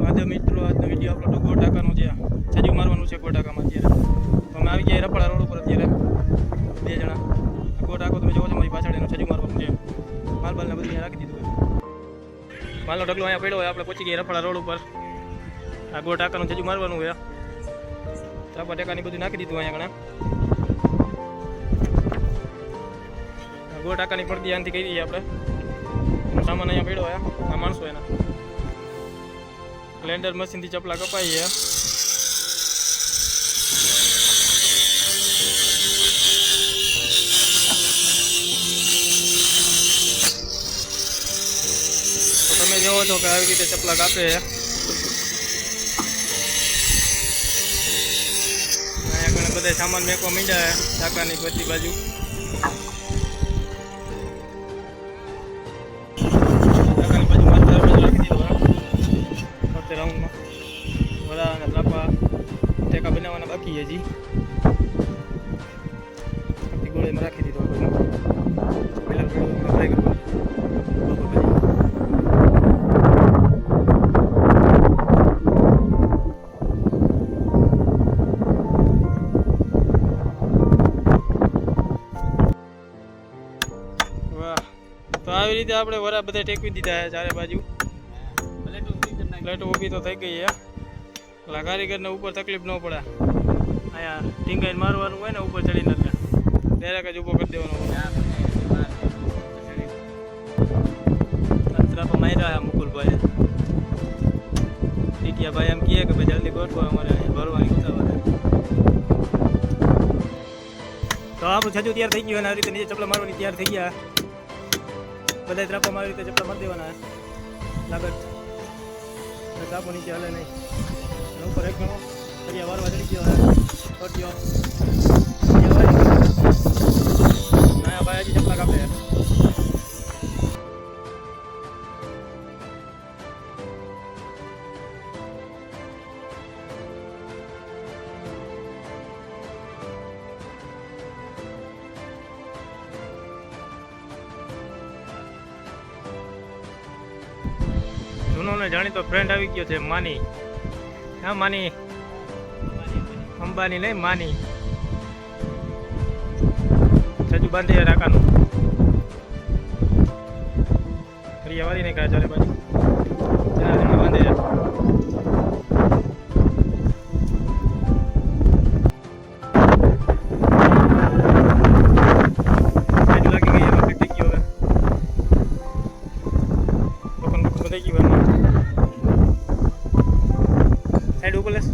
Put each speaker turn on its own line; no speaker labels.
આજે મિત્રો આજનો વિડીયો આપણો ગોળ ટાંકાનો છે, છજુ મારવાનું છે ગોળ ટાંકામાં અત્યારે. તો અમે આવી ગયા રપડા રોડ ઉપર અત્યારે 2 જણા. ગોળ ટાંકો તમે જોવો છો મારી પાછળ, એનું છજુ મારવાનું છે. માલબાલને બધું અહીંયા રાખી દીધું હોય. માલનો ઢગલો અહીંયા પડ્યો હોય, આપણે પહોંચી ગયા રપડા રોડ ઉપર. આ ગોળ ટાંકાનું છજુ મારવાનું હોય. ત્રાપા ટેકાની બધું નાખી દીધું અહીંયા ઘણા. ગોળ ટાંકાની પડતી આનાથી કરી દઈએ આપણે. સામાન અહીંયા પડ્યો હોય, આ માણસો એના ગ્લેન્ડર મશીનથી ચપલા કપાઈ છે. તો તમે જોવો છો કે આવી રીતે ચપલા કાપે છે. અહીંયા ઘણા બધા સામાન મેકવા માંડ્યા ટાંકાની બધી બાજુ. રાઉન્ડમાં વડા અને ત્રાપા ટેકા બનાવવાના બાકી છે હજી. ગોળીમાં રાખી દીધો પહેલાં ફ્રાય કરવાનું. વાહ, તો આવી રીતે આપણે વડા બધા ટેકવી દીધા છે ચારે બાજુ. પ્લેટો ઊભી તો થઈ ગઈ છે. એટલે કારીગરને ઉપર તકલીફ ન પડે. અહીંયા ટીંગાઈને મારવાનું હોય ને ઉપર ચડીને એટલે ડાયરેક્ટ જ ઊભો કરી દેવાનો હોય. ત્રાપા માર્યા મુકુલભાઈ ટીટિયાભાઈ એમ કહે કે ભાઈ જલ્દી ગોઠવો, અમારે ભરવાની ઉતાવળ. તો આપણું છજુ તૈયાર થઈ ગયું અને આવી રીતે નીચે ચપલા મારવાની તૈયાર થઈ ગયા. બધા ત્રાપામાં આવી રીતે ચપલા મારી દેવાના લાગત. ચાપો નીચે હાલે નહીં. ઉપર એક ગણો ફરિયા વારવા ચડી ગયો ફટ્યો ના ભાઈ હજી ચપલા કાપે. જૂનો ને જાણીતો ફ્રેન્ડ આવી ગયો છે માની. હા માની, અંબાની નહીં માની. છજુ બાંધી રાખવાનું. ફરી વારી નહીં કાંઈ ચાલે બાજુ બાંધે. લાગી ગઈ એમાં થઈ ગયો હવે. થઈ ગયું સાઈડ ઉપર લેસ.